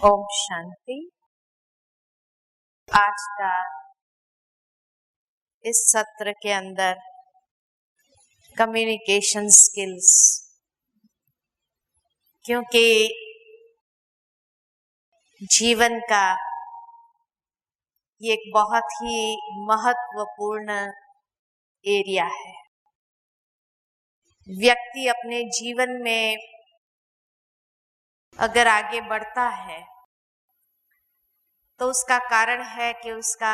ओम शांति। आज का इस सत्र के अंदर कम्युनिकेशन स्किल्स, क्योंकि जीवन का ये एक बहुत ही महत्वपूर्ण एरिया है। व्यक्ति अपने जीवन में अगर आगे बढ़ता है तो उसका कारण है कि उसका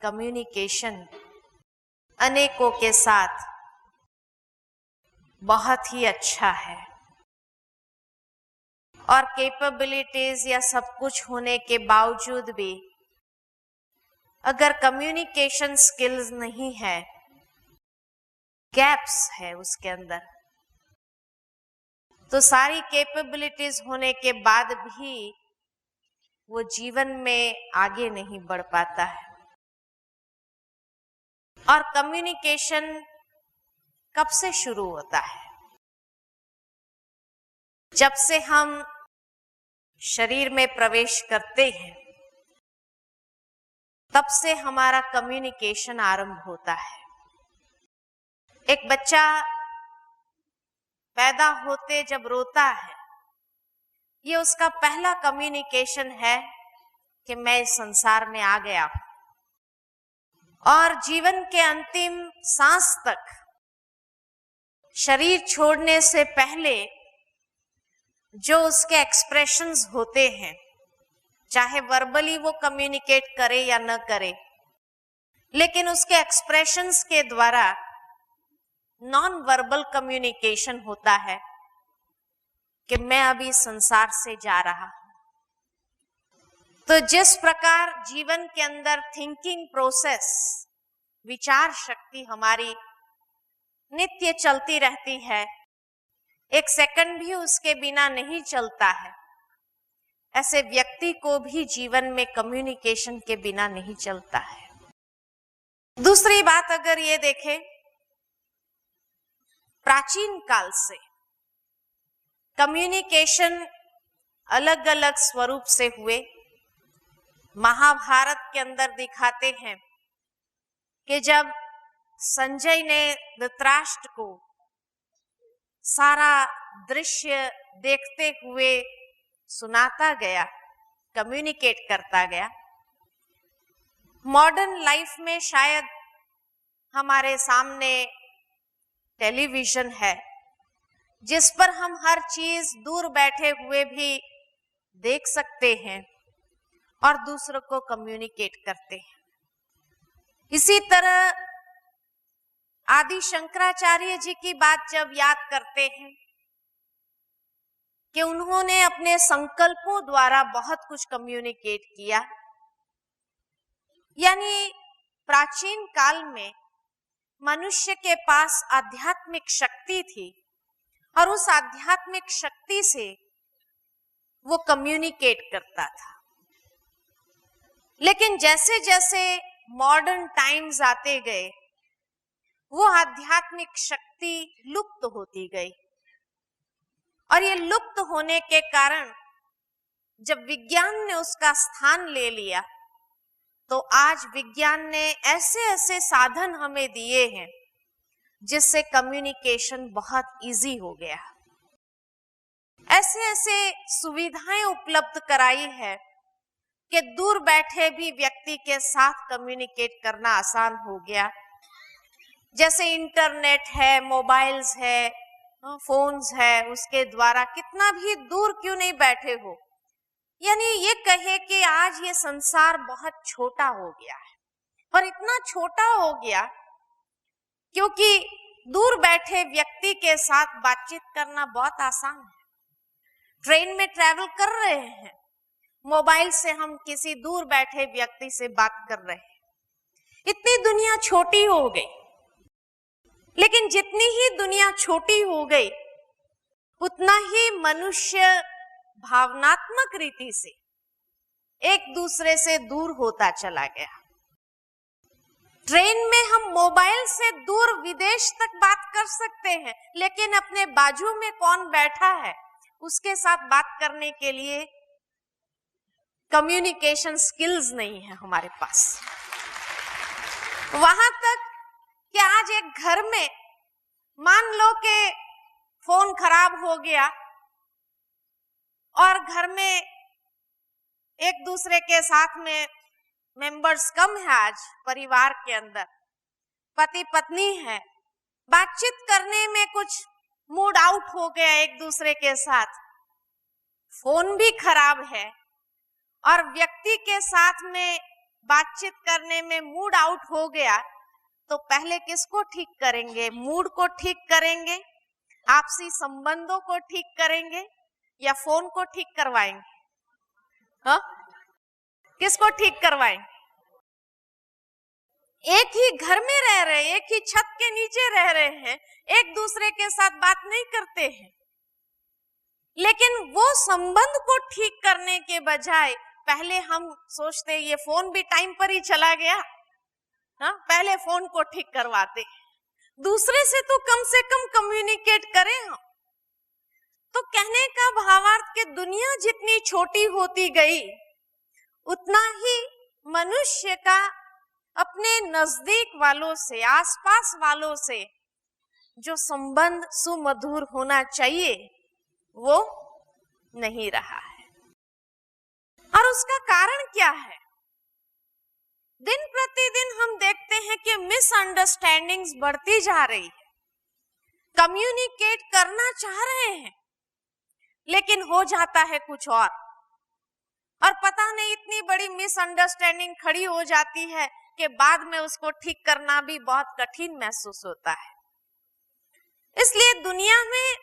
कम्युनिकेशन अनेकों के साथ बहुत ही अच्छा है। और कैपेबिलिटीज या सब कुछ होने के बावजूद भी अगर कम्युनिकेशन स्किल्स नहीं है, गैप्स है उसके अंदर, तो सारी कैपेबिलिटीज होने के बाद भी वो जीवन में आगे नहीं बढ़ पाता है। और कम्युनिकेशन कब से शुरू होता है? जब से हम शरीर में प्रवेश करते हैं तब से हमारा कम्युनिकेशन आरंभ होता है। एक बच्चा पैदा होते जब रोता है, ये उसका पहला कम्युनिकेशन है कि मैं इस संसार में आ गया हूं। और जीवन के अंतिम सांस तक, शरीर छोड़ने से पहले जो उसके एक्सप्रेशंस होते हैं, चाहे वर्बली वो कम्युनिकेट करे या न करे, लेकिन उसके एक्सप्रेशंस के द्वारा नॉन वर्बल कम्युनिकेशन होता है कि मैं अभी संसार से जा रहा हूं। तो जिस प्रकार जीवन के अंदर थिंकिंग प्रोसेस, विचार शक्ति हमारी नित्य चलती रहती है, एक सेकंड भी उसके बिना नहीं चलता है, ऐसे व्यक्ति को भी जीवन में कम्युनिकेशन के बिना नहीं चलता है। दूसरी बात अगर ये देखें, प्राचीन काल से कम्युनिकेशन अलग अलग स्वरूप से हुए। महाभारत के अंदर दिखाते हैं कि जब संजय ने धृतराष्ट्र को सारा दृश्य देखते हुए सुनाता गया, कम्युनिकेट करता गया। मॉडर्न लाइफ में शायद हमारे सामने टेलीविजन है जिस पर हम हर चीज दूर बैठे हुए भी देख सकते हैं और दूसरों को कम्युनिकेट करते हैं। इसी तरह आदि शंकराचार्य जी की बात जब याद करते हैं कि उन्होंने अपने संकल्पों द्वारा बहुत कुछ कम्युनिकेट किया, यानी प्राचीन काल में मनुष्य के पास आध्यात्मिक शक्ति थी और उस आध्यात्मिक शक्ति से वो कम्युनिकेट करता था। लेकिन जैसे जैसे मॉडर्न टाइम्स आते गए, वो आध्यात्मिक शक्ति लुप्त होती गई। और ये लुप्त होने के कारण जब विज्ञान ने उसका स्थान ले लिया, तो आज विज्ञान ने ऐसे ऐसे साधन हमें दिए हैं जिससे कम्युनिकेशन बहुत इजी हो गया। ऐसे ऐसे सुविधाएं उपलब्ध कराई है कि दूर बैठे भी व्यक्ति के साथ कम्युनिकेट करना आसान हो गया। जैसे इंटरनेट है, मोबाइल्स है, फोन्स है, उसके द्वारा कितना भी दूर क्यों नहीं बैठे हो, यानी ये कहे कि आज ये संसार बहुत छोटा हो गया है। और इतना छोटा हो गया क्योंकि दूर बैठे व्यक्ति के साथ बातचीत करना बहुत आसान है। ट्रेन में ट्रैवल कर रहे हैं, मोबाइल से हम किसी दूर बैठे व्यक्ति से बात कर रहे हैं। इतनी दुनिया छोटी हो गई। लेकिन जितनी ही दुनिया छोटी हो गई, उतना ही मनुष्य भावनात्मक रीति से एक दूसरे से दूर होता चला गया। ट्रेन में हम मोबाइल से दूर विदेश तक बात कर सकते हैं, लेकिन अपने बाजू में कौन बैठा है उसके साथ बात करने के लिए कम्युनिकेशन स्किल्स नहीं है हमारे पास। वहां तक कि आज एक घर में मान लो कि फोन खराब हो गया और घर में एक दूसरे के साथ में मेंबर्स कम है, आज परिवार के अंदर पति पत्नी है, बातचीत करने में कुछ मूड आउट हो गया एक दूसरे के साथ, फोन भी खराब है और व्यक्ति के साथ में बातचीत करने में मूड आउट हो गया, तो पहले किसको ठीक करेंगे? मूड को ठीक करेंगे, आपसी संबंधों को ठीक करेंगे, या फोन को ठीक करवाएंगे? हाँ, किसको ठीक करवाएंगे? एक ही घर में रह रहे, एक ही छत के नीचे रह रहे हैं, एक दूसरे के साथ बात नहीं करते हैं, लेकिन वो संबंध को ठीक करने के बजाय पहले हम सोचते ये फोन भी टाइम पर ही चला गया, हाँ, पहले फोन को ठीक करवाते, दूसरे से तो कम से कम कम्युनिकेट करें हम। तो कहने का भावार्थ कि दुनिया जितनी छोटी होती गई, उतना ही मनुष्य का अपने नजदीक वालों से, आसपास वालों से जो संबंध सुमधुर होना चाहिए वो नहीं रहा है। और उसका कारण क्या है? दिन प्रतिदिन हम देखते हैं कि मिसअंडरस्टैंडिंग्स बढ़ती जा रही है। कम्युनिकेट करना चाह रहे हैं लेकिन हो जाता है कुछ और पता नहीं इतनी बड़ी मिसअंडरस्टैंडिंग खड़ी हो जाती है कि बाद में उसको ठीक करना भी बहुत कठिन महसूस होता है। इसलिए दुनिया में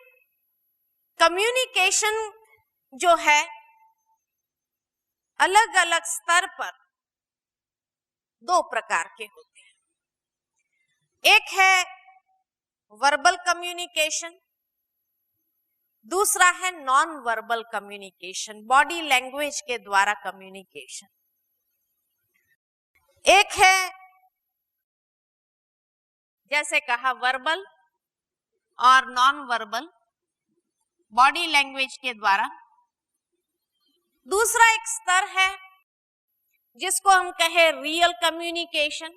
कम्युनिकेशन जो है अलग अलग स्तर पर दो प्रकार के होते हैं। एक है वर्बल कम्युनिकेशन, दूसरा है non verbal communication, body language के द्वारा कम्युनिकेशन। एक है जैसे कहा वर्बल और नॉन वर्बल, बॉडी लैंग्वेज के द्वारा। दूसरा एक स्तर है जिसको हम कहे रियल कम्युनिकेशन,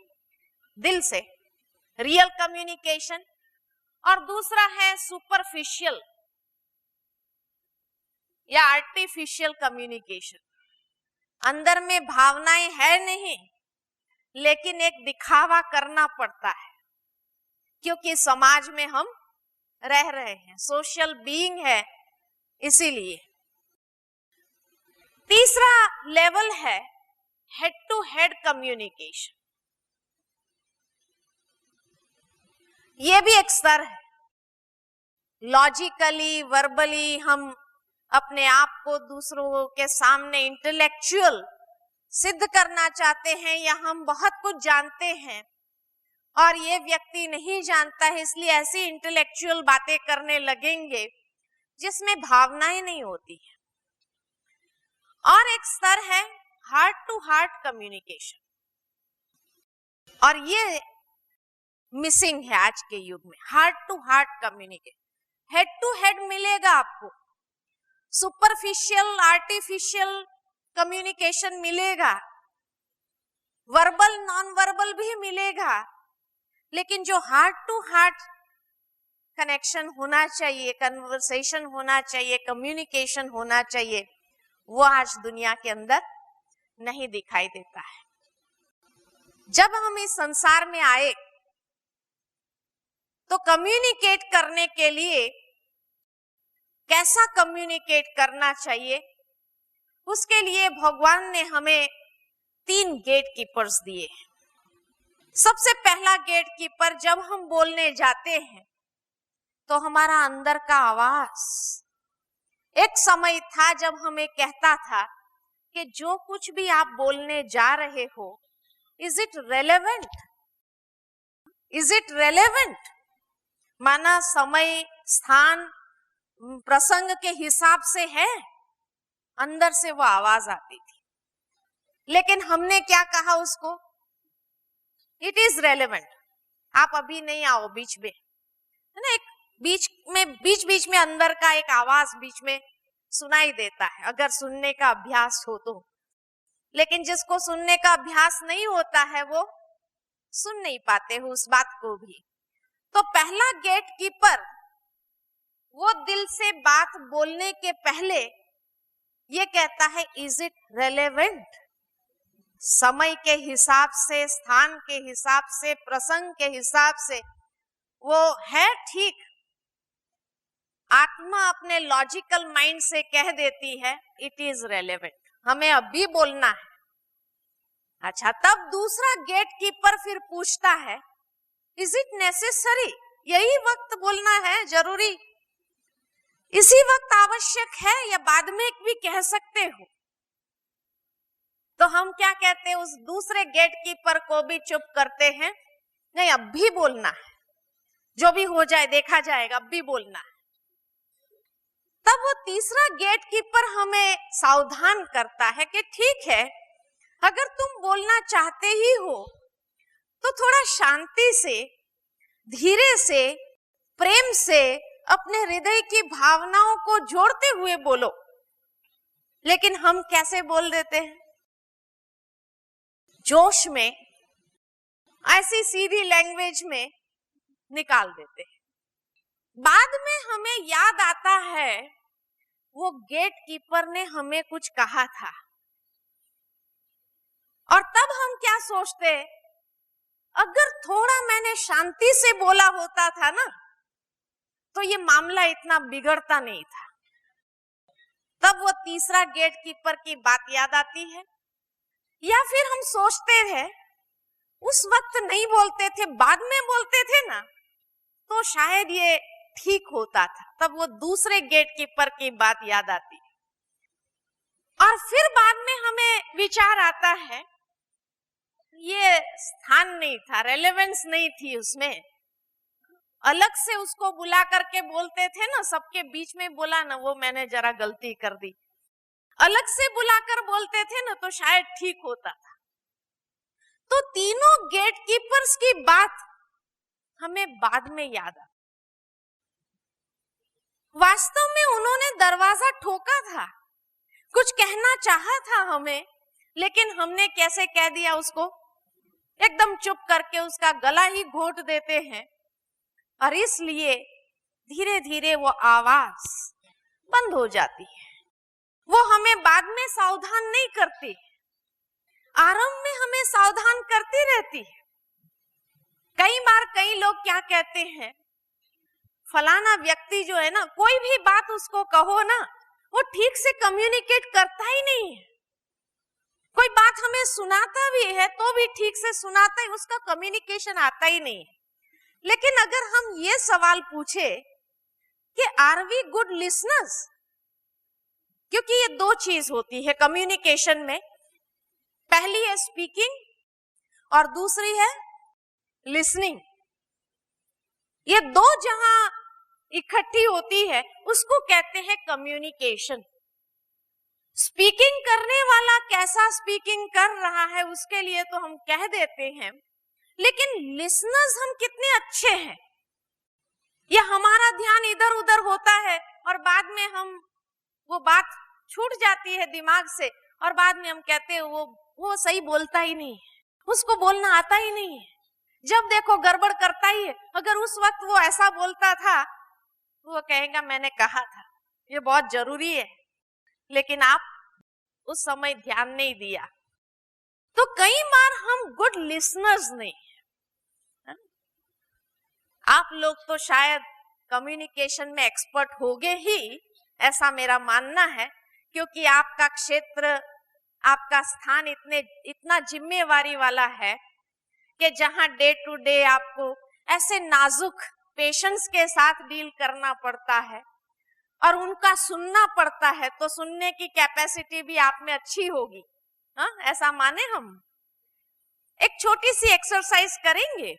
दिल से रियल कम्युनिकेशन, और दूसरा है सुपरफिशियल या आर्टिफिशियल कम्युनिकेशन। अंदर में भावनाएं है नहीं, लेकिन एक दिखावा करना पड़ता है क्योंकि समाज में हम रह रहे हैं, सोशल बीइंग है, इसीलिए। तीसरा लेवल है हेड टू हेड कम्युनिकेशन। यह भी एक स्तर है। लॉजिकली, वर्बली हम अपने आप को दूसरों के सामने इंटेलेक्चुअल सिद्ध करना चाहते हैं, या हम बहुत कुछ जानते हैं और ये व्यक्ति नहीं जानता है, इसलिए ऐसी इंटेलेक्चुअल बातें करने लगेंगे जिसमें भावनाएं नहीं होती है। और एक स्तर है हार्ट टू हार्ट कम्युनिकेशन, और ये मिसिंग है आज के युग में। Heart to heart communication, head to head मिलेगा आपको, सुपरफिशियल आर्टिफिशियल कम्युनिकेशन मिलेगा, वर्बल नॉन वर्बल भी मिलेगा, लेकिन जो हार्ट टू हार्ट कनेक्शन होना चाहिए, कन्वर्सेशन होना चाहिए, कम्युनिकेशन होना चाहिए, वो आज दुनिया के अंदर नहीं दिखाई देता है। जब हम इस संसार में आए तो कम्युनिकेट करने के लिए कैसा कम्युनिकेट करना चाहिए, उसके लिए भगवान ने हमें 3 गेट कीपर्स दिए। सबसे पहला गेट कीपर, जब हम बोलने जाते हैं तो हमारा अंदर का आवाज। एक समय था जब हमें कहता था कि जो कुछ भी आप बोलने जा रहे हो, is it relevant, is it relevant, माना समय, स्थान, प्रसंग के हिसाब से है, अंदर से वो आवाज आती थी। लेकिन हमने क्या कहा उसको, इट इज रेलेवेंट, आप अभी नहीं आओ बीच में, है ना। एक बीच बीच में अंदर का एक आवाज बीच में सुनाई देता है, अगर सुनने का अभ्यास हो तो। लेकिन जिसको सुनने का अभ्यास नहीं होता है वो सुन नहीं पाते हो उस बात को भी। तो पहला गेट कीपर वो दिल से बात बोलने के पहले ये कहता है, इज इट रेलेवेंट? समय के हिसाब से, स्थान के हिसाब से, प्रसंग के हिसाब से वो है ठीक। आत्मा अपने लॉजिकल माइंड से कह देती है इट इज रेलेवेंट, हमें अभी बोलना है। अच्छा, तब दूसरा गेट कीपर फिर पूछता है, इज इट नेसेसरी? यही वक्त बोलना है, जरूरी, इसी वक्त आवश्यक है, या बाद में भी कह सकते हो? तो हम क्या कहते हैं, उस दूसरे गेट कीपर को भी चुप करते हैं, नहीं अब भी बोलना है, जो भी हो जाए देखा जाएगा, अब भी बोलना है। तब वो तीसरा गेट कीपर हमें सावधान करता है कि ठीक है, अगर तुम बोलना चाहते ही हो तो थोड़ा शांति से, धीरे से, प्रेम से अपने हृदय की भावनाओं को जोड़ते हुए बोलो। लेकिन हम कैसे बोल देते हैं, जोश में, ऐसी सीधी लैंग्वेज में निकाल देते हैं। बाद में हमें याद आता है वो गेट कीपर ने हमें कुछ कहा था, और तब हम क्या सोचते, अगर थोड़ा मैंने शांति से बोला होता था ना तो ये मामला इतना बिगड़ता नहीं था। तब वो तीसरा गेट कीपर की बात याद आती है। या फिर हम सोचते हैं उस वक्त नहीं बोलते थे, बाद में बोलते थे ना तो शायद ये ठीक होता था। तब वो दूसरे गेट कीपर की बात याद आती है। और फिर बाद में हमें विचार आता है ये स्थान नहीं था, रेलेवेंस नहीं थी उसमें, अलग से उसको बुला करके बोलते थे ना, सबके बीच में बोला ना, वो मैंने जरा गलती कर दी, अलग से बुलाकर बोलते थे ना तो शायद ठीक होता था। तो तीनों गेट कीपर्स की बात हमें बाद में याद आ, वास्तव में उन्होंने दरवाजा ठोका था, कुछ कहना चाहा था हमें, लेकिन हमने कैसे कह दिया उसको, एकदम चुप करके उसका गला ही घोट देते हैं। और इसलिए धीरे धीरे वो आवाज बंद हो जाती है। वो हमें बाद में सावधान नहीं करती, आरंभ में हमें सावधान करती रहती है। कई बार कई लोग क्या कहते हैं, फलाना व्यक्ति जो है ना, कोई भी बात उसको कहो ना वो ठीक से कम्युनिकेट करता ही नहीं है। कोई बात हमें सुनाता भी है तो भी ठीक से सुनाता है, उसका कम्युनिकेशन आता ही नहीं है। लेकिन अगर हम ये सवाल पूछे कि आर वी गुड लिसनर्स, क्योंकि ये दो चीज होती है कम्युनिकेशन में, पहली है स्पीकिंग और दूसरी है लिसनिंग। ये दो जहां इकट्ठी होती है उसको कहते हैं कम्युनिकेशन। स्पीकिंग करने वाला कैसा स्पीकिंग कर रहा है उसके लिए तो हम कह देते हैं, लेकिन लिसनर्स हम कितने अच्छे हैं, या हमारा ध्यान इधर उधर होता है और बाद में हम वो बात छूट जाती है दिमाग से, और बाद में हम कहते हैं वो सही बोलता ही नहीं है, उसको बोलना आता ही नहीं है, जब देखो गड़बड़ करता ही है। अगर उस वक्त वो ऐसा बोलता था वो कहेगा मैंने कहा था ये बहुत जरूरी है, लेकिन आप उस समय ध्यान नहीं दिया। तो कई बार हम गुड लिसनर्स नहीं है। आप लोग तो शायद कम्युनिकेशन में एक्सपर्ट होगे ही, ऐसा मेरा मानना है, क्योंकि आपका क्षेत्र, आपका स्थान इतना जिम्मेवारी वाला है कि जहां डे टू डे आपको ऐसे नाजुक पेशेंट्स के साथ डील करना पड़ता है और उनका सुनना पड़ता है, तो सुनने की कैपेसिटी भी आप में अच्छी होगी। हाँ, ऐसा माने हम। एक छोटी सी एक्सरसाइज करेंगे।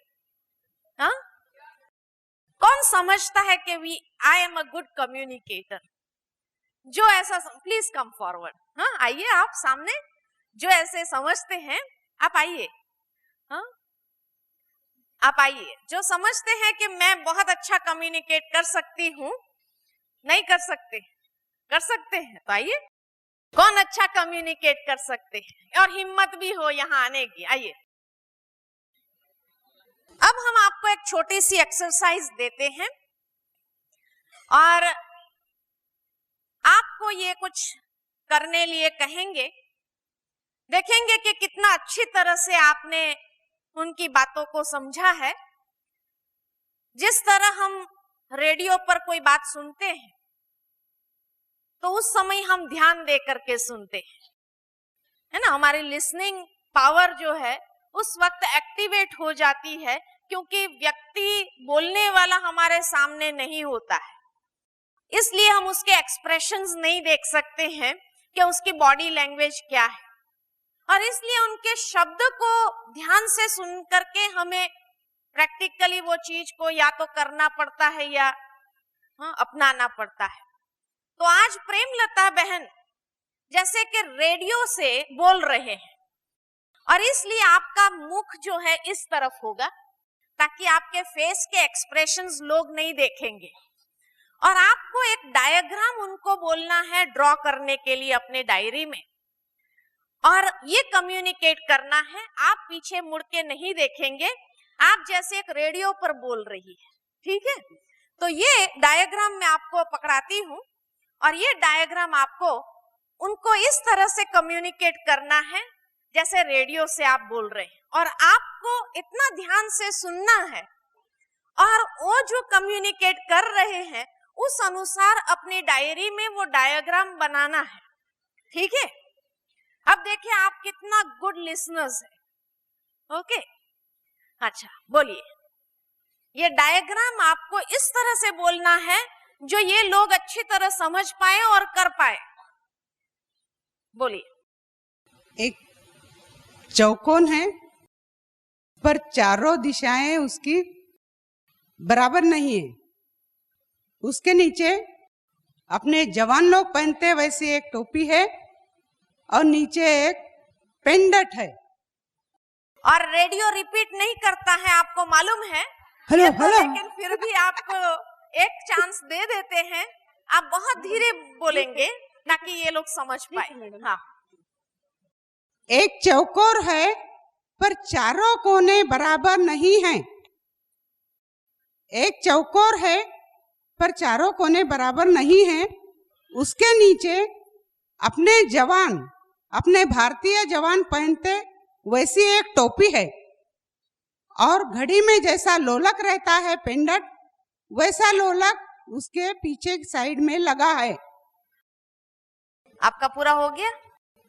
हाँ, कौन समझता है कि I am a good communicator? जो ऐसा, प्लीज कम फॉरवर्ड। हाँ, आइए आप सामने, जो ऐसे समझते हैं आप आइए। हाँ, आप आइए। जो समझते हैं कि मैं बहुत अच्छा कम्युनिकेट कर सकती हूँ, नहीं कर सकते, कर सकते हैं तो आइए। कौन अच्छा कम्युनिकेट कर सकते हैं और हिम्मत भी हो यहाँ आने की? आइए, अब हम आपको एक छोटी सी एक्सरसाइज देते हैं और आपको ये कुछ करने लिए कहेंगे। देखेंगे कि कितना अच्छी तरह से आपने उनकी बातों को समझा है। जिस तरह हम रेडियो पर कोई बात सुनते हैं तो उस समय हम ध्यान दे करके सुनते हैं, है ना। हमारी लिसनिंग पावर जो है उस वक्त एक्टिवेट हो जाती है, क्योंकि व्यक्ति बोलने वाला हमारे सामने नहीं होता है, इसलिए हम उसके एक्सप्रेशंस नहीं देख सकते हैं कि उसकी बॉडी लैंग्वेज क्या है, और इसलिए उनके शब्द को ध्यान से सुन करके हमें प्रैक्टिकली वो चीज को या तो करना पड़ता है या अपनाना पड़ता है। तो आज प्रेमलता बहन जैसे कि रेडियो से बोल रहे हैं, और इसलिए आपका मुख जो है इस तरफ होगा ताकि आपके फेस के एक्सप्रेशंस लोग नहीं देखेंगे, और आपको एक डायग्राम उनको बोलना है ड्रॉ करने के लिए अपने डायरी में, और ये कम्युनिकेट करना है। आप पीछे मुड़ के नहीं देखेंगे, आप जैसे एक रेडियो पर बोल रही है, ठीक है। तो ये डायग्राम मैं आपको पकड़ाती हूं, और ये डायग्राम आपको उनको इस तरह से कम्युनिकेट करना है जैसे रेडियो से आप बोल रहे हैं, और आपको इतना ध्यान से सुनना है और वो जो कम्युनिकेट कर रहे हैं उस अनुसार अपनी डायरी में वो डायग्राम बनाना है, ठीक है। अब देखिए आप कितना गुड लिसनर्स है, ओके। अच्छा बोलिए, ये डायग्राम आपको इस तरह से बोलना है जो ये लोग अच्छी तरह समझ पाए और कर पाए। बोलिए। एक चौकोन है पर चारों दिशाएं उसकी बराबर नहीं है। उसके नीचे अपने जवान लोग पहनते वैसी एक टोपी है और नीचे एक पेंडेंट है। और रेडियो रिपीट नहीं करता है, आपको मालूम है। हेलो हेलो, लेकिन फिर भी आपको एक चांस दे देते हैं। आप बहुत धीरे बोलेंगे ताकि ये लोग समझ पाए। हाँ। एक चौकोर है पर चारों कोने बराबर नहीं हैं। एक चौकोर है पर चारों कोने बराबर नहीं हैं। उसके नीचे अपने जवान, अपने भारतीय जवान पहनते वैसी एक टोपी है, और घड़ी में जैसा लोलक रहता है पेंडेंट, वैसा लोलक उसके पीछे साइड में लगा है। आपका पूरा हो गया?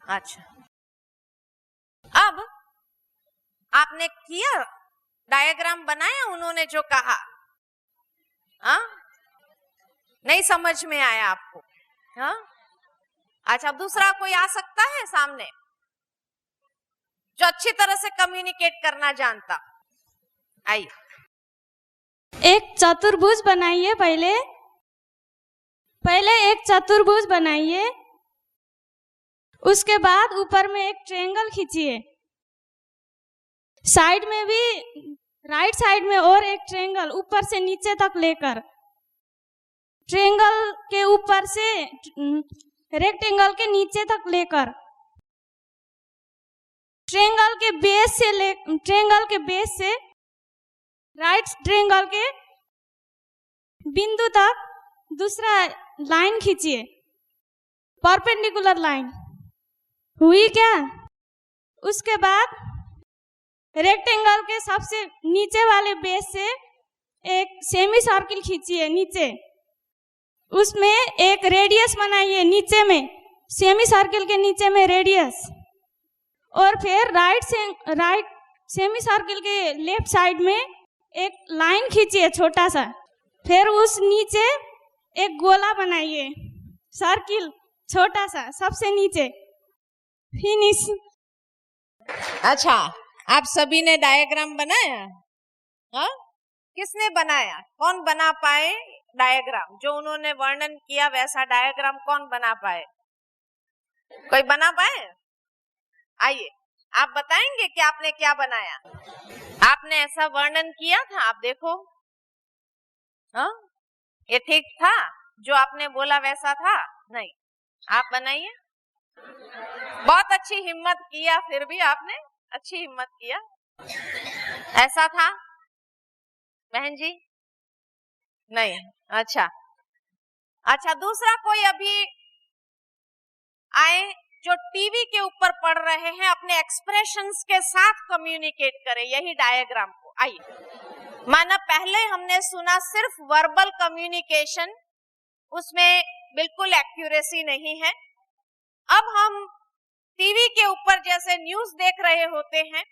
अच्छा, अब आपने किया, डायग्राम बनाया उन्होंने जो कहा, हाँ? नहीं समझ में आया आपको? हाँ? अच्छा, अब दूसरा कोई आ सकता है सामने जो अच्छी तरह से कम्युनिकेट करना जानता? आइए। एक चतुर्भुज बनाइए। पहले एक चतुर्भुज बनाइए, उसके बाद ऊपर में एक ट्रायंगल खींचिए, साइड में भी, राइट साइड में और एक ट्रायंगल ऊपर से नीचे तक लेकर, ट्रायंगल के ऊपर से रेक्टेंगल के नीचे तक लेकर, ट्रायंगल के बेस से राइट ट्रायंगल के बिंदु तक दूसरा लाइन खींचिए, परपेंडिकुलर लाइन। हुई क्या? उसके बाद रेक्टेंगल के सबसे नीचे वाले बेस से एक सेमी सर्किल खींचिए नीचे, उसमें एक रेडियस बनाइए नीचे में, सेमी सर्किल के नीचे में रेडियस, और फिर राइट सेमी सर्किल के लेफ्ट साइड में एक लाइन खींचिए छोटा सा, फिर उस नीचे एक गोला बनाइए, सर्किल छोटा सा सबसे नीचे, फिनिश। अच्छा, आप सभी ने डायग्राम बनाया? हाँ? किसने बनाया? कौन बना पाए डायग्राम? जो उन्होंने वर्णन किया वैसा डायग्राम कौन बना पाए? कोई बना पाए? आइए, आप बताएंगे कि आपने क्या बनाया। आपने ऐसा वर्णन किया था, आप देखो। हाँ? ये ठीक था? जो आपने बोला वैसा था? नहीं। आप बनाइए। बहुत अच्छी हिम्मत किया, फिर भी आपने अच्छी हिम्मत किया। ऐसा था बहन जी? नहीं, अच्छा अच्छा। दूसरा कोई अभी आए जो टीवी के ऊपर पढ़ रहे हैं, अपने एक्सप्रेशंस के साथ कम्युनिकेट करें यही डायग्राम को। आइए, माना पहले हमने सुना सिर्फ वर्बल कम्युनिकेशन, उसमें बिल्कुल एक्यूरेसी नहीं है। अब हम टीवी के ऊपर जैसे न्यूज देख रहे होते हैं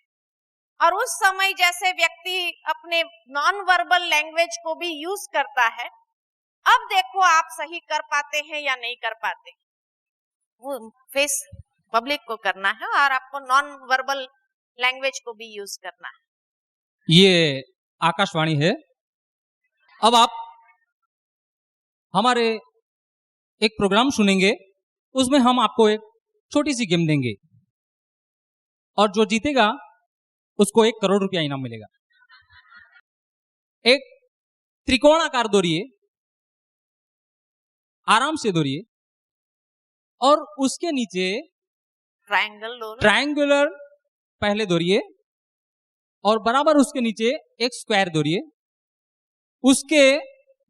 और उस समय जैसे व्यक्ति अपने नॉन वर्बल लैंग्वेज को भी यूज करता है, अब देखो आप सही कर पाते हैं या नहीं कर पाते। वो फेस पब्लिक को करना है और आपको नॉन वर्बल लैंग्वेज को भी यूज करना है। ये आकाशवाणी है। अब आप हमारे एक प्रोग्राम सुनेंगे, उसमें हम आपको एक छोटी सी गेम देंगे और जो जीतेगा उसको 1 करोड़ रुपया इनाम मिलेगा। एक त्रिकोणाकार दौड़िए, आराम से दौड़िए और उसके नीचे ट्रायंगुलर पहले दौड़िए और बराबर उसके नीचे एक स्क्वायर दौड़िए। उसके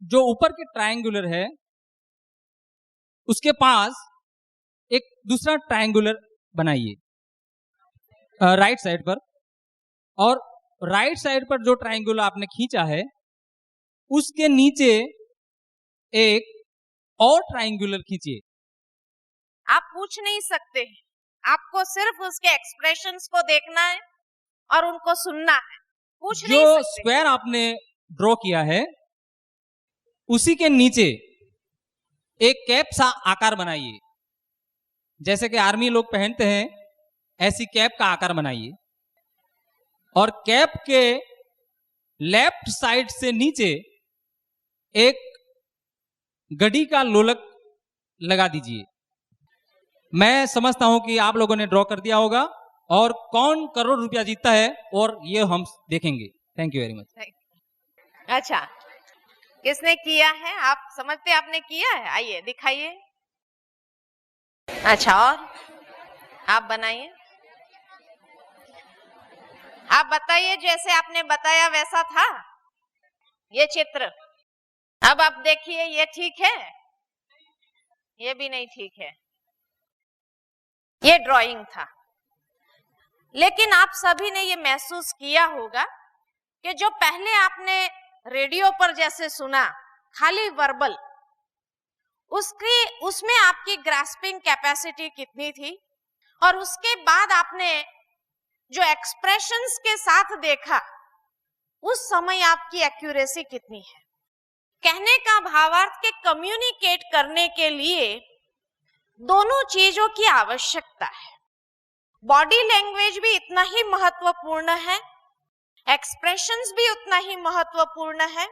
जो ऊपर के ट्रायंगुलर है उसके पास एक दूसरा ट्रायंगुलर बनाइए राइट साइड पर, और राइट साइड पर जो ट्रायंगुलर आपने खींचा है उसके नीचे एक और ट्रायंगुलर खींचिए। आप पूछ नहीं सकते, आपको सिर्फ उसके एक्सप्रेशंस को देखना है और उनको सुनना है, पूछ नहीं जो सकते। स्क्वायर आपने ड्रॉ किया है उसी के नीचे एक कैप सा आकार बनाइए, जैसे कि आर्मी लोग पहनते हैं ऐसी कैप का आकार बनाइए और कैप के लेफ्ट साइड से नीचे एक घड़ी का लोलक लगा दीजिए। मैं समझता हूं कि आप लोगों ने ड्रॉ कर दिया होगा और कौन करोड़ रुपया जीतता है और ये हम देखेंगे। Thank you very much. अच्छा, किसने किया है? आप समझते आपने किया है? आइए दिखाइए। अच्छा, और आप बनाइए, आप बताइए जैसे आपने बताया वैसा था ये चित्र। अब आप देखिए, ये ठीक है? ये भी नहीं ठीक है। ये ड्राइंग था, लेकिन आप सभी ने ये महसूस किया होगा कि जो पहले आपने रेडियो पर जैसे सुना खाली वर्बल, उसमें आपकी ग्रास्पिंग कैपेसिटी कितनी थी, और उसके बाद आपने जो एक्सप्रेशंस के साथ देखा उस समय आपकी एक्यूरेसी कितनी है। कहने का भावार्थ के कम्युनिकेट करने के लिए दोनों चीजों की आवश्यकता है। बॉडी लैंग्वेज भी इतना ही महत्वपूर्ण है, एक्सप्रेशंस भी उतना ही महत्वपूर्ण है,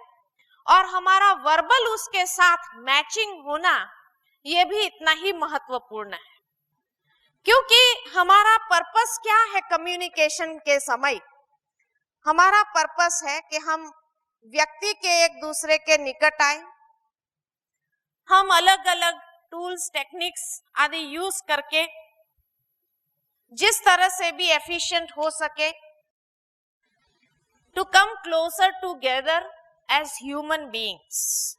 और हमारा वर्बल उसके साथ मैचिंग होना यह भी इतना ही महत्वपूर्ण है। क्योंकि हमारा पर्पस क्या है कम्युनिकेशन के समय? हमारा पर्पस है कि हम व्यक्ति के एक दूसरे के निकट आए, हम अलग अलग टूल्स टेक्निक्स आदि यूज करके जिस तरह से भी एफिशिएंट हो सके, to come closer together as human beings.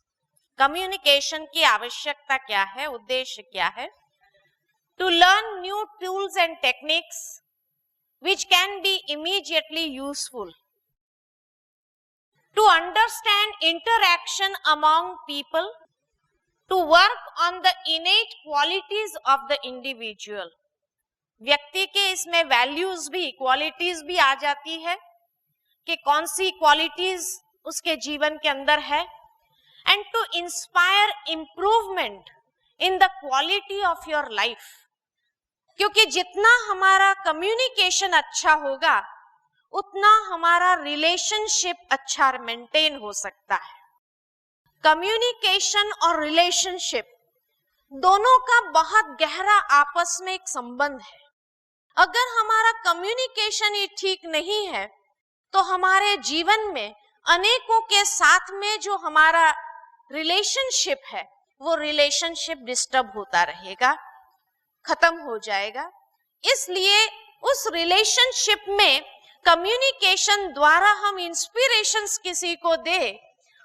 Communication की आवश्यकता क्या है, उद्देश्य क्या है? To learn new tools and techniques which can be immediately useful, to understand interaction among people, to work on the innate qualities of the individual। व्यक्ति के इसमें वैल्यूज भी, क्वालिटीज भी आ जाती है कि कौन सी क्वालिटीज उसके जीवन के अंदर है, and to inspire improvement in the quality of your life. क्योंकि जितना हमारा कम्युनिकेशन अच्छा होगा उतना हमारा रिलेशनशिप अच्छा मेंटेन हो सकता है। कम्युनिकेशन और रिलेशनशिप दोनों का बहुत गहरा आपस में एक संबंध है। अगर हमारा कम्युनिकेशन ही ठीक नहीं है तो हमारे जीवन में अनेकों के साथ में जो हमारा रिलेशनशिप है वो रिलेशनशिप डिस्टर्ब होता रहेगा। खत्म हो जाएगा। इसलिए उस रिलेशनशिप में कम्युनिकेशन द्वारा हम इंस्पिरेशंस किसी को दे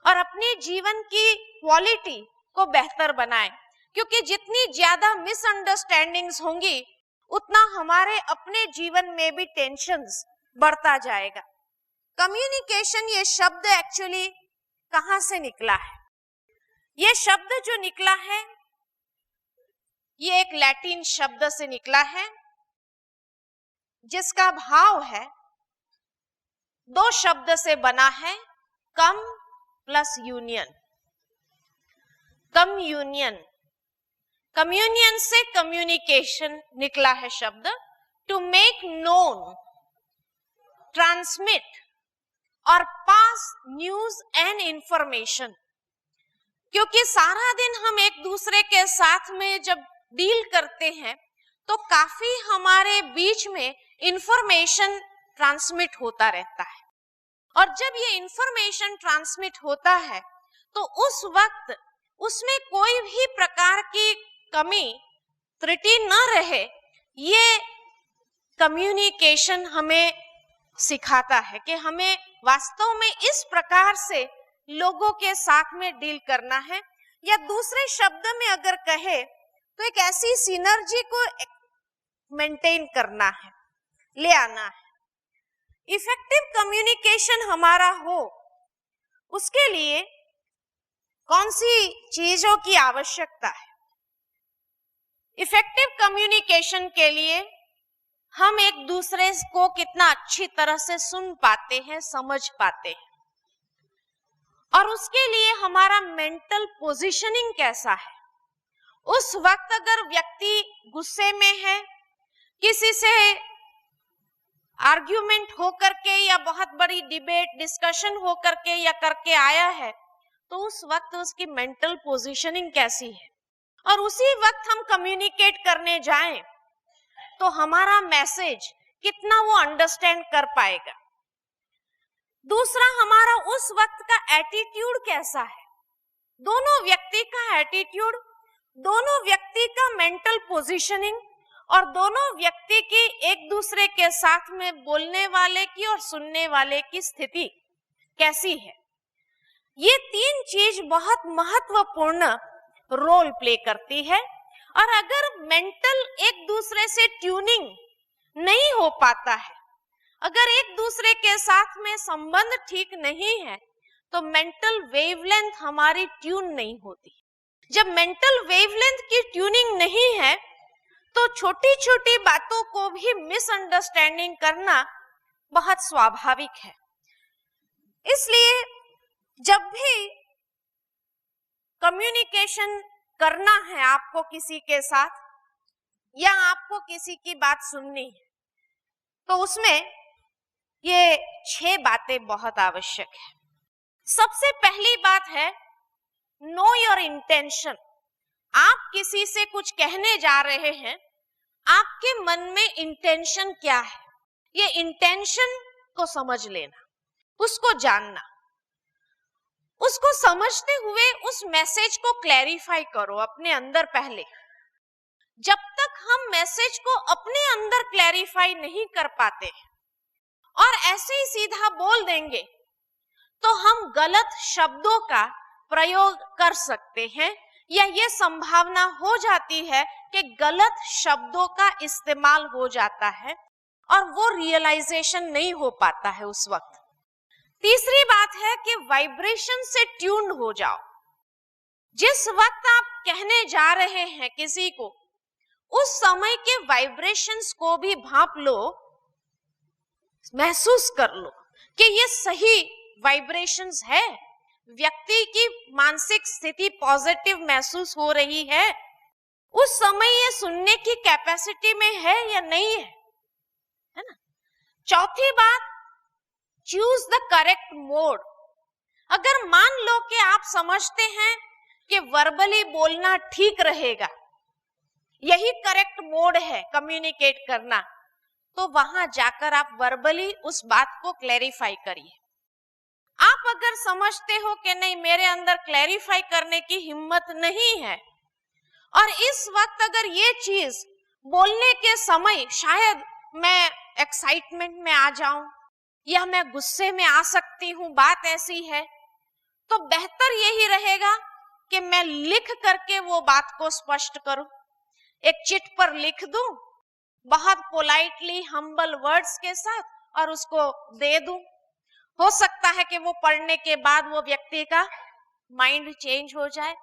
और अपने जीवन की क्वालिटी को बेहतर बनाएं, क्योंकि जितनी ज्यादा मिसअंडरस्टैंडिंग्स होंगी उतना हमारे अपने जीवन में भी टेंशन्स बढ़ता जाएगा। कम्युनिकेशन ये शब्द एक्चुअली कहां से निकला है? ये शब्द जो निकला है ये एक लैटिन शब्द से निकला है, जिसका भाव है, दो शब्द से बना है, कम प्लस यूनियन। कम्युनियन, कम्युनियन से कम्युनिकेशन निकला है शब्द। टू मेक नोन, ट्रांसमिट और पास न्यूज एंड इंफॉर्मेशन। क्योंकि सारा दिन हम एक दूसरे के साथ में जब डील करते हैं तो काफी हमारे बीच में इंफॉर्मेशन ट्रांसमिट होता रहता है, और जब ये इंफॉर्मेशन ट्रांसमिट होता है तो उस वक्त उसमें कोई भी प्रकार की कमी त्रुटि न रहे, ये कम्युनिकेशन हमें सिखाता है कि हमें वास्तव में इस प्रकार से लोगों के साथ में डील करना है, या दूसरे शब्द में अगर कहे तो एक ऐसी सिनर्जी को मेंटेन करना है, ले आना है। इफेक्टिव कम्युनिकेशन हमारा हो, उसके लिए कौन सी चीजों की आवश्यकता है? इफेक्टिव कम्युनिकेशन के लिए हम एक दूसरे को कितना अच्छी तरह से सुन पाते हैं, समझ पाते हैं, और उसके लिए हमारा मेंटल पोजीशनिंग कैसा है। उस वक्त अगर व्यक्ति गुस्से में है, किसी से आर्ग्यूमेंट हो करके या बहुत बड़ी डिबेट डिस्कशन हो करके या करके आया है, तो उस वक्त उसकी मेंटल पोजीशनिंग कैसी है, और उसी वक्त हम कम्युनिकेट करने जाएं तो हमारा मैसेज कितना वो अंडरस्टैंड कर पाएगा। दूसरा, हमारा उस वक्त का एटीट्यूड कैसा है, दोनों व्यक्ति का एटीट्यूड, दोनों व्यक्ति का मेंटल पोजीशनिंग और दोनों व्यक्ति की एक दूसरे के साथ में बोलने वाले की और सुनने वाले की स्थिति कैसी है। ये तीन चीज बहुत महत्वपूर्ण रोल प्ले करती है, और अगर मेंटल एक दूसरे से ट्यूनिंग नहीं हो पाता है, अगर एक दूसरे के साथ में संबंध ठीक नहीं है, तो मेंटल वेवलेंथ हमारी ट्यून नहीं होती। जब मेंटल वेवलेंथ की ट्यूनिंग नहीं है तो छोटी छोटी बातों को भी मिसअंडरस्टैंडिंग करना बहुत स्वाभाविक है। इसलिए जब भी कम्युनिकेशन करना है आपको किसी के साथ, या आपको किसी की बात सुननी है, तो उसमें ये 6 बातें बहुत आवश्यक है। सबसे पहली बात है नो योर इंटेंशन। आप किसी से कुछ कहने जा रहे हैं, आपके मन में इंटेंशन क्या है, ये इंटेंशन को समझ लेना, उसको जानना, उसको समझते हुए उस मैसेज को क्लैरिफाई करो अपने अंदर पहले। जब तक हम मैसेज को अपने अंदर क्लैरिफाई नहीं कर पाते और ऐसे ही सीधा बोल देंगे, तो हम गलत शब्दों का प्रयोग कर सकते हैं, या ये संभावना हो जाती है कि गलत शब्दों का इस्तेमाल हो जाता है और वो रियलाइजेशन नहीं हो पाता है उस वक्त। तीसरी बात है कि वाइब्रेशन से ट्यून्ड हो जाओ। जिस वक्त आप कहने जा रहे हैं किसी को, उस समय के वाइब्रेशंस को भी भांप लो, महसूस कर लो कि ये सही वाइब्रेशंस है, व्यक्ति की मानसिक स्थिति पॉजिटिव महसूस हो रही है, उस समय ये सुनने की कैपेसिटी में है या नहीं है ना। चौथी बात, चूज द करेक्ट मोड। अगर मान लो कि आप समझते हैं कि वर्बली बोलना ठीक रहेगा, यही करेक्ट मोड है कम्युनिकेट करना, तो वहां जाकर आप वर्बली उस बात को क्लैरिफाई करिए। आप अगर समझते हो कि नहीं, मेरे अंदर क्लैरिफाई करने की हिम्मत नहीं है, और इस वक्त अगर ये चीज बोलने के समय शायद मैं एक्साइटमेंट में आ जाऊं या मैं गुस्से में आ सकती हूं, बात ऐसी है, तो बेहतर यही रहेगा कि मैं लिख करके वो बात को स्पष्ट करूं, एक चिट पर लिख दूं बहुत पोलाइटली हम्बल वर्ड्स के साथ और उसको दे दूं। हो सकता है कि वो पढ़ने के बाद वो व्यक्ति का माइंड चेंज हो जाए,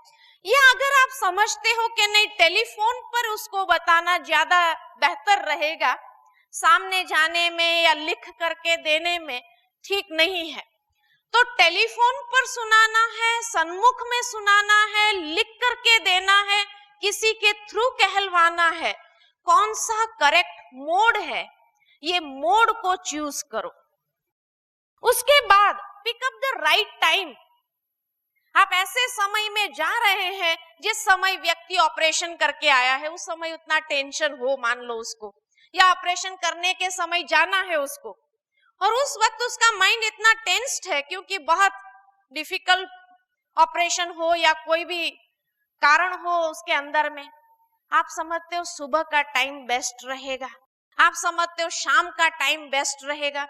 या अगर आप समझते हो कि नहीं टेलीफोन पर उसको बताना ज्यादा बेहतर रहेगा, सामने जाने में या लिख करके देने में ठीक नहीं है, तो टेलीफोन पर सुनाना है, सन्मुख में सुनाना है, लिख करके देना है, किसी के थ्रू कहलवाना है, कौन सा करेक्ट मोड है, ये मोड को चूज करो। उसके बाद pick up the right time. आप ऐसे समय में जा रहे हैं जिस समय व्यक्ति ऑपरेशन करके आया है, उस समय उतना टेंशन हो मान लो उसको, या ऑपरेशन करने के समय जाना है उसको, और उस वक्त उसका माइंड इतना टेंस्ड है क्योंकि बहुत डिफिकल्ट ऑपरेशन हो या कोई भी कारण हो उसके अंदर में। आप समझते हो सुबह का टाइम बेस्ट रहेगा, आप समझते हो शाम का टाइम बेस्ट रहेगा।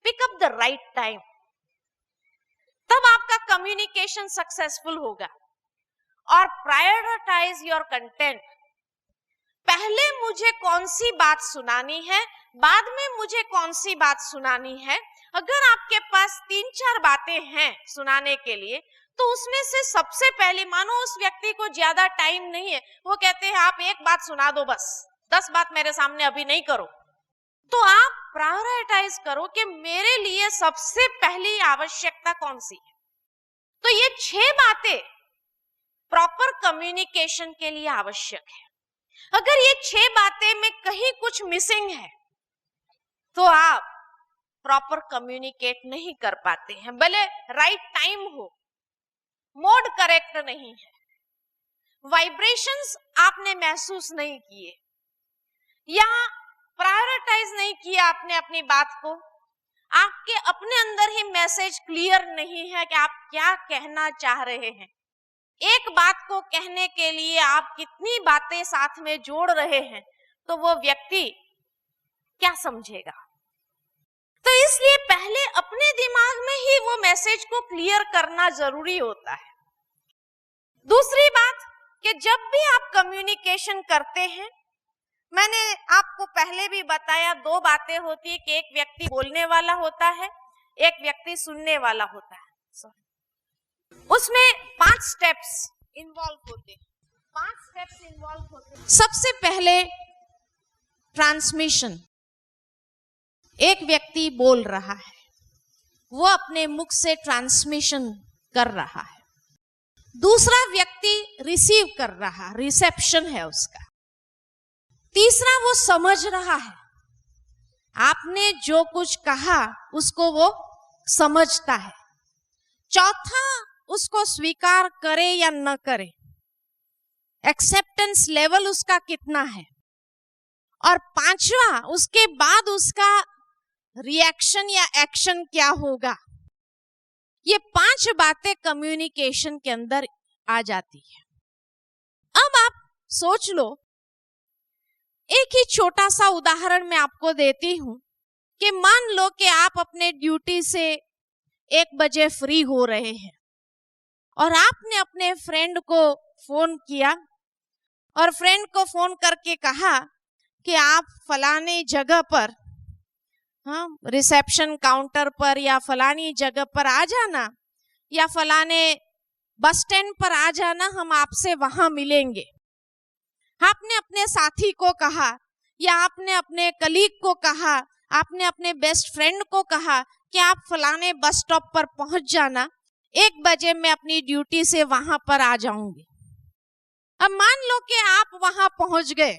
Pick up the right time, तब आपका कम्युनिकेशन सक्सेसफुल होगा। और प्रायोरिटाइज योर कंटेंट। पहले मुझे कौन सी बात सुनानी है, बाद में मुझे कौन सी बात सुनानी है। अगर आपके पास 3-4 बातें हैं सुनाने के लिए, तो उसमें से सबसे पहले, मानो उस व्यक्ति को ज्यादा टाइम नहीं है, वो कहते हैं आप एक बात सुना दो बस, 10 बात मेरे सामने अभी नहीं करो, तो आप प्रायोरिटाइज करो कि मेरे लिए सबसे पहली आवश्यकता कौन सी है। तो ये 6 बातें प्रॉपर कम्युनिकेशन के लिए आवश्यक है। अगर ये 6 बातें में कहीं कुछ मिसिंग है तो आप प्रॉपर कम्युनिकेट नहीं कर पाते हैं, भले राइट टाइम हो, मोड करेक्ट नहीं है, वाइब्रेशंस आपने महसूस नहीं किए, या प्रायोरिटाइज नहीं किया आपने अपनी बात को, आपके अपने अंदर ही मैसेज क्लियर नहीं है कि आप क्या कहना चाह रहे हैं। एक बात को कहने के लिए आप कितनी बातें साथ में जोड़ रहे हैं, तो वो व्यक्ति क्या समझेगा। तो इसलिए पहले अपने दिमाग में ही वो मैसेज को क्लियर करना जरूरी होता है। दूसरी बात कि जब भी आप कम्युनिकेशन करते हैं, मैंने आपको पहले भी बताया 2 बातें होती है कि एक व्यक्ति बोलने वाला होता है, एक व्यक्ति सुनने वाला होता है। उसमें 5 स्टेप्स इन्वॉल्व होते हैं, 5 स्टेप्स इन्वॉल्व होते हैं। सबसे पहले ट्रांसमिशन। एक व्यक्ति बोल रहा है, वो अपने मुख से ट्रांसमिशन कर रहा है, दूसरा व्यक्ति रिसीव कर रहा, रिसेप्शन है उसका, तीसरा वो समझ रहा है, आपने जो कुछ कहा उसको वो समझता है, चौथा उसको स्वीकार करे या न करे, एक्सेप्टेंस लेवल उसका कितना है, और 5वां उसके बाद उसका रिएक्शन या एक्शन क्या होगा। ये 5 बातें कम्युनिकेशन के अंदर आ जाती है। अब आप सोच लो, एक ही छोटा सा उदाहरण मैं आपको देती हूं कि मान लो कि आप अपने ड्यूटी से 1 बजे फ्री हो रहे हैं और आपने अपने फ्रेंड को फोन किया और फ्रेंड को फोन करके कहा कि आप फलाने जगह पर, रिसेप्शन काउंटर पर या फलानी जगह पर आ जाना, या फलाने बस स्टैंड पर आ जाना, हम आपसे वहां मिलेंगे। आपने अपने साथी को कहा, या आपने अपने कलीग को कहा, आपने अपने बेस्ट फ्रेंड को कहा कि आप फलाने बस स्टॉप पर पहुंच जाना, 1 बजे मैं अपनी ड्यूटी से वहां पर आ जाऊंगी। अब मान लो कि आप वहां पहुंच गए,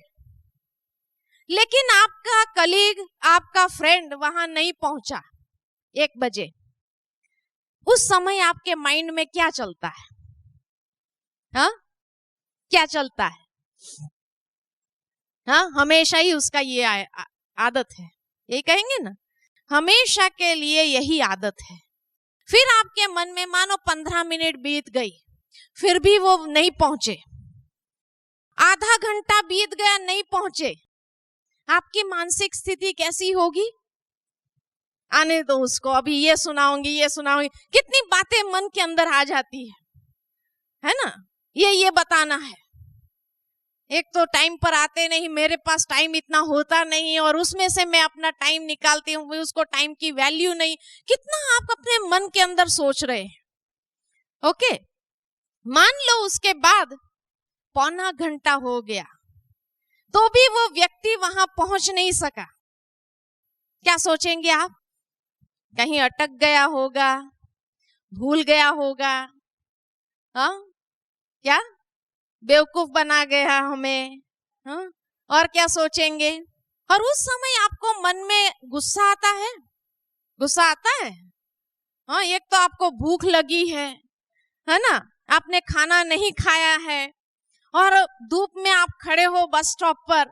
लेकिन आपका कलीग, आपका फ्रेंड वहां नहीं पहुंचा 1 बजे। उस समय आपके माइंड में क्या चलता है? क्या चलता है? हमेशा ही उसका ये आदत है, ये कहेंगे ना, हमेशा के लिए यही आदत है। फिर आपके मन में मानो 15 मिनट बीत गई, फिर भी वो नहीं पहुंचे, आधा घंटा बीत गया नहीं पहुंचे, आपकी मानसिक स्थिति कैसी होगी? आने दो उसको, अभी ये सुनाऊंगी ये सुनाऊंगी, कितनी बातें मन के अंदर आ जाती है ना? ये बताना है। एक तो टाइम पर आते नहीं, मेरे पास टाइम इतना होता नहीं, और उसमें से मैं अपना टाइम निकालती हूँ, उसको टाइम की वैल्यू नहीं। कितना आप अपने मन के अंदर सोच रहे हैं। ओके, मान लो उसके बाद पौना घंटा हो गया तो भी वो व्यक्ति वहां पहुंच नहीं सका। क्या सोचेंगे आप? कहीं अटक गया होगा, भूल गया होगा, हाँ, क्या बेवकूफ बना गया हमें, हाँ? और क्या सोचेंगे? और उस समय आपको मन में गुस्सा आता है, गुस्सा आता है, हाँ? एक तो आपको भूख लगी है ना, आपने खाना नहीं खाया है, और धूप में आप खड़े हो बस स्टॉप पर,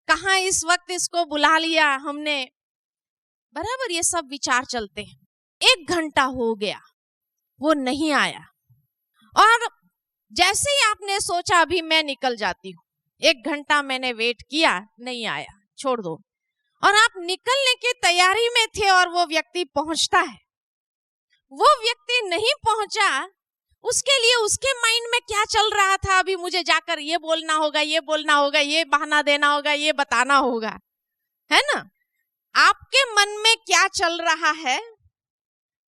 कहाँ इस वक्त इसको बुला लिया हमने, बराबर ये सब विचार चलते हैं। 1 घंटा हो गया, वो नहीं आया, और जैसे ही आपने सोचा अभी मैं निकल जाती हूँ, 1 घंटा मैंने वेट किया, नहीं आया, छोड़ दो, और आप निकलने की तैयारी में थे और वो व्यक्ति पहुंचता है। वो व्यक्ति नहीं पहुंचा, उसके लिए उसके माइंड में क्या चल रहा था? अभी मुझे जाकर ये बोलना होगा, ये बोलना होगा, ये बहाना देना होगा, ये बताना होगा, है ना? आपके मन में क्या चल रहा है,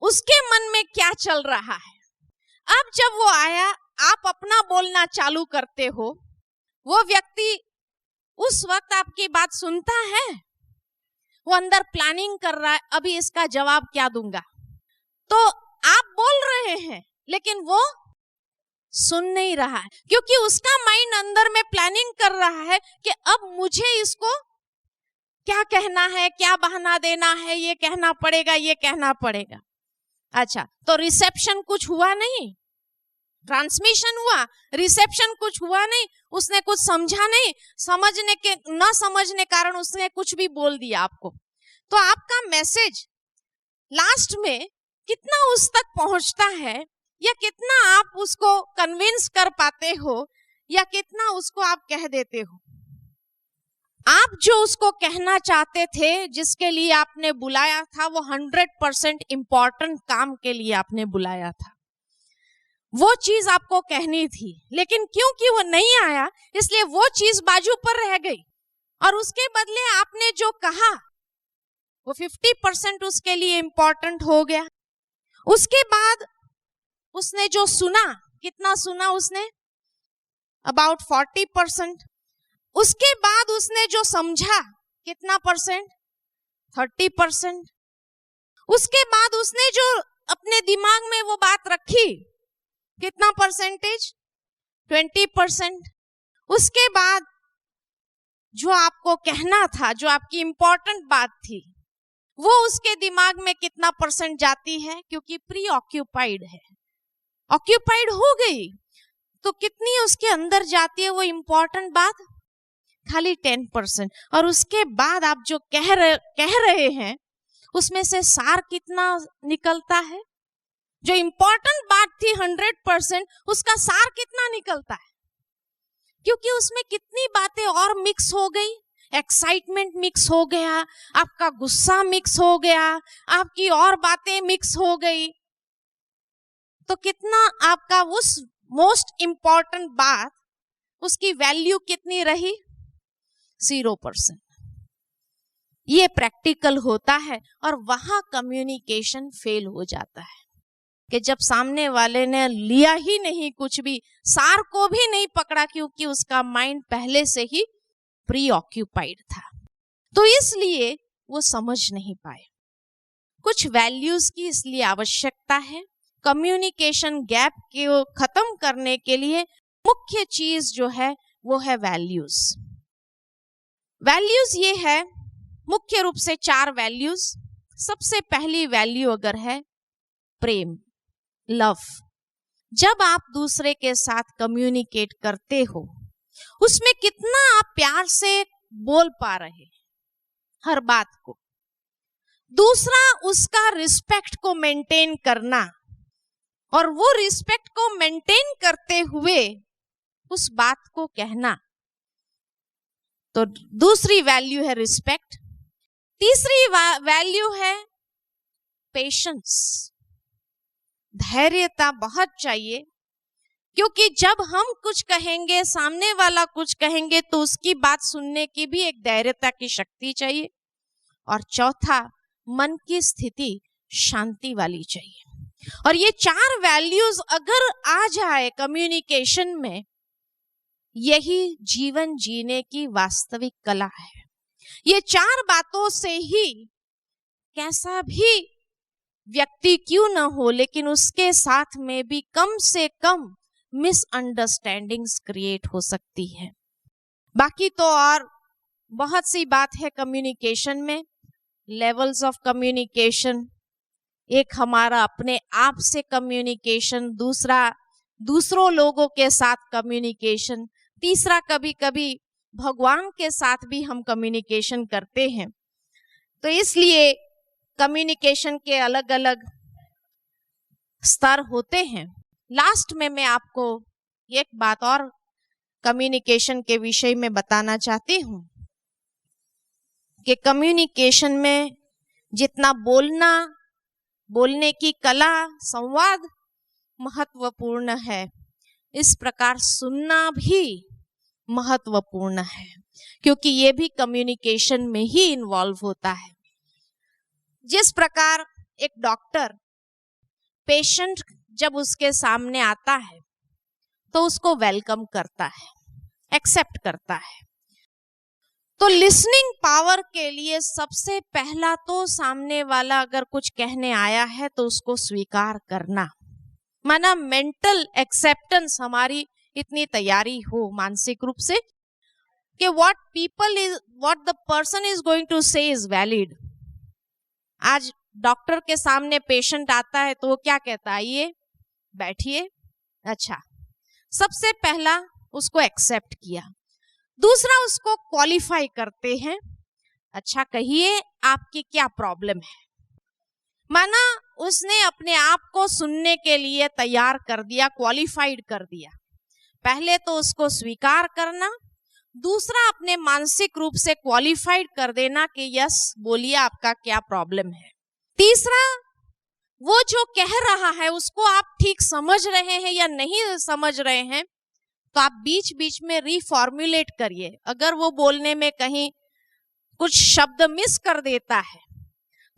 उसके मन में क्या चल रहा है। अब जब वो आया, आप अपना बोलना चालू करते हो, वो व्यक्ति उस वक्त आपकी बात सुनता है? वो अंदर प्लानिंग कर रहा है, अभी इसका जवाब क्या दूंगा। तो आप बोल रहे हैं लेकिन वो सुन नहीं रहा है, क्योंकि उसका माइंड अंदर में प्लानिंग कर रहा है कि अब मुझे इसको क्या कहना है, क्या बहाना देना है, ये कहना पड़ेगा, ये कहना पड़ेगा। अच्छा, तो रिसेप्शन कुछ हुआ नहीं, ट्रांसमिशन हुआ, रिसेप्शन कुछ हुआ नहीं, उसने कुछ समझा नहीं, समझने के न समझने कारण उसने कुछ भी बोल दिया आपको। तो आपका मैसेज लास्ट में कितना उस तक पहुंचता है, या कितना आप उसको कन्विंस कर पाते हो, या कितना उसको आप कह देते हो। आप जो उसको कहना चाहते थे, जिसके लिए आपने बुलाया था, वो 100% इम्पोर्टेंट काम के लिए आपने बुलाया था, वो चीज आपको कहनी थी, लेकिन क्योंकि वो नहीं आया इसलिए वो चीज बाजू पर रह गई, और उसके बदले आपने जो कहा वो 50% उसके लिए इम्पोर्टेंट हो गया। उसके बाद उसने जो सुना, कितना सुना उसने? अबाउट 40%। उसके बाद उसने जो समझा, कितना परसेंट? 30%। उसके बाद उसने जो अपने दिमाग में वो बात रखी, कितना परसेंटेज? 20%। उसके बाद जो आपको कहना था, जो आपकी इंपॉर्टेंट बात थी, वो उसके दिमाग में कितना परसेंट जाती है? क्योंकि प्री ऑक्यूपाइड है, ऑक्यूपाइड हो गई, तो कितनी उसके अंदर जाती है वो इंपॉर्टेंट बात? खाली 10%। और उसके बाद आप जो कह रहे हैं उसमें से सार कितना निकलता है? जो इंपॉर्टेंट बात थी 100%, उसका सार कितना निकलता है? क्योंकि उसमें कितनी बातें और मिक्स हो गई, एक्साइटमेंट मिक्स हो गया, आपका गुस्सा मिक्स हो गया, आपकी और बातें मिक्स हो गई, तो कितना आपका उस मोस्ट इंपॉर्टेंट बात, उसकी वैल्यू कितनी रही? 0%। ये प्रैक्टिकल होता है, और वहां कम्युनिकेशन फेल हो जाता है कि जब सामने वाले ने लिया ही नहीं, कुछ भी सार को भी नहीं पकड़ा, क्योंकि उसका माइंड पहले से ही प्री ऑक्यूपाइड था, तो इसलिए वो समझ नहीं पाए। कुछ वैल्यूज की इसलिए आवश्यकता है। कम्युनिकेशन गैप को खत्म करने के लिए मुख्य चीज जो है वो है वैल्यूज। वैल्यूज ये है मुख्य रूप से 4 वैल्यूज। सबसे पहली वैल्यू अगर है प्रेम, लव। जब आप दूसरे के साथ कम्युनिकेट करते हो, उसमें कितना आप प्यार से बोल पा रहे हर बात को। दूसरा, उसका रिस्पेक्ट को मेंटेन करना, और वो रिस्पेक्ट को मेंटेन करते हुए उस बात को कहना। तो दूसरी वैल्यू है रिस्पेक्ट। तीसरी वैल्यू है पेशेंस, धैर्यता बहुत चाहिए, क्योंकि जब हम कुछ कहेंगे, सामने वाला कुछ कहेंगे, तो उसकी बात सुनने की भी एक धैर्यता की शक्ति चाहिए। और चौथा, मन की स्थिति शांति वाली चाहिए। और ये 4 वैल्यूज अगर आ जाए कम्युनिकेशन में, यही जीवन जीने की वास्तविक कला है। ये 4 बातों से ही कैसा भी व्यक्ति क्यों न हो, लेकिन उसके साथ में भी कम से कम मिसअंडरस्टैंडिंग्स क्रिएट हो सकती है। बाकी तो और बहुत सी बात है कम्युनिकेशन में, लेवल्स ऑफ कम्युनिकेशन। एक हमारा अपने आप से कम्युनिकेशन, दूसरा दूसरों लोगों के साथ कम्युनिकेशन, तीसरा कभी कभी भगवान के साथ भी हम कम्युनिकेशन करते हैं। तो इसलिए कम्युनिकेशन के अलग अलग स्तर होते हैं। लास्ट में मैं आपको एक बात और कम्युनिकेशन के विषय में बताना चाहती हूँ कि कम्युनिकेशन में जितना बोलने की कला, संवाद महत्वपूर्ण है, इस प्रकार सुनना भी महत्वपूर्ण है, क्योंकि ये भी कम्युनिकेशन में ही इन्वॉल्व होता है। जिस प्रकार एक डॉक्टर पेशेंट जब उसके सामने आता है तो उसको वेलकम करता है, एक्सेप्ट करता है, तो लिसनिंग पावर के लिए सबसे पहला तो सामने वाला अगर कुछ कहने आया है तो उसको स्वीकार करना, माना मेंटल एक्सेप्टेंस, हमारी इतनी तैयारी हो मानसिक रूप से कि what the person is going to say is valid। आज डॉक्टर के सामने पेशेंट आता है तो वो क्या कहता है, आइए बैठिए। अच्छा, सबसे पहला उसको एक्सेप्ट किया। दूसरा, उसको क्वालिफाई करते हैं, अच्छा कहिए आपकी क्या प्रॉब्लम है। माना उसने अपने आप को सुनने के लिए तैयार कर दिया, क्वालिफाइड कर दिया। पहले तो उसको स्वीकार करना, दूसरा अपने मानसिक रूप से क्वालिफाइड कर देना कि यस बोलिए आपका क्या प्रॉब्लम है। तीसरा, वो जो कह रहा है उसको आप ठीक समझ रहे हैं या नहीं समझ रहे हैं, तो आप बीच बीच में रिफॉर्मुलेट करिए। अगर वो बोलने में कहीं कुछ शब्द मिस कर देता है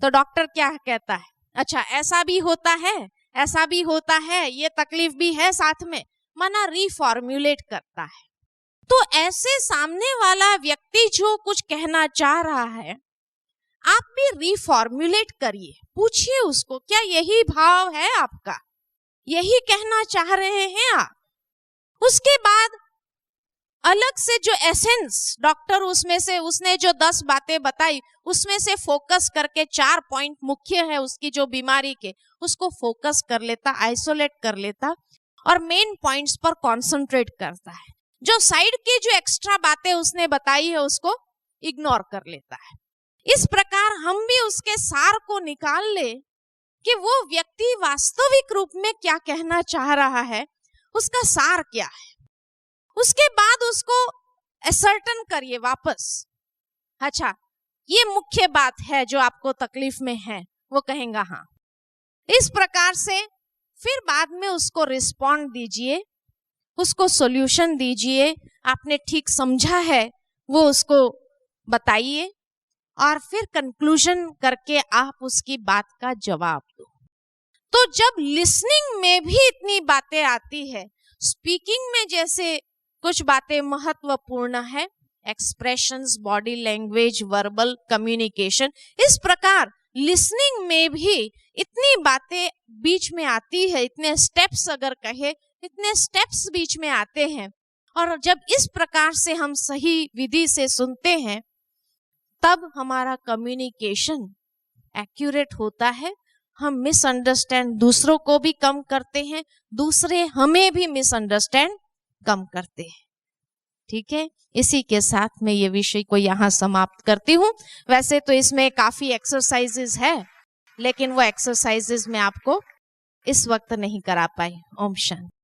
तो डॉक्टर क्या कहता है, अच्छा ऐसा भी होता है, ऐसा भी होता है, ये तकलीफ भी है साथ में, माना रिफॉर्मुलेट करता है। तो ऐसे सामने वाला व्यक्ति जो कुछ कहना चाह रहा है, आप भी रिफॉर्मुलेट करिए, पूछिए उसको क्या यही भाव है आपका, यही कहना चाह रहे हैं आप। उसके बाद अलग से जो एसेंस डॉक्टर उसने जो 10 बातें बताई उसमें से फोकस करके 4 पॉइंट मुख्य है उसकी जो बीमारी के, उसको फोकस कर लेता, आइसोलेट कर लेता और मेन पॉइंट्स पर कंसंट्रेट करता है। जो साइड की जो एक्स्ट्रा बातें उसने बताई है उसको इग्नोर कर लेता है। इस प्रकार हम भी उसके सार को निकाल ले कि वो व्यक्ति वास्तविक रूप में क्या कहना चाह रहा है, उसका सार क्या है। उसके बाद उसको असर्टन करिए वापस, अच्छा ये मुख्य बात है जो आपको तकलीफ में है, वो कहेगा हाँ। इस प्रकार से फिर बाद में उसको रिस्पॉन्ड दीजिए, उसको सॉल्यूशन दीजिए, आपने ठीक समझा है वो उसको बताइए और फिर कंक्लूजन करके आप उसकी बात का जवाब दो। तो जब लिसनिंग में भी इतनी बातें आती है, स्पीकिंग में जैसे कुछ बातें महत्वपूर्ण है, expressions, body language, verbal communication, इस प्रकार लिसनिंग में भी इतनी बातें बीच में आती है, इतने स्टेप्स अगर कहे, इतने स्टेप्स बीच में आते हैं। और जब इस प्रकार से हम सही विधि से सुनते हैं तब हमारा कम्युनिकेशन एक्यूरेट होता है, हम मिसअंडरस्टैंड दूसरों को भी कम करते हैं, दूसरे हमें भी मिसअंडरस्टैंड कम करते हैं। ठीक है, इसी के साथ मैं ये विषय को यहाँ समाप्त करती हूँ। वैसे तो इसमें काफी एक्सरसाइजेस है, लेकिन वो एक्सरसाइजेस मैं आपको इस वक्त नहीं करा पाई। ओम शांति।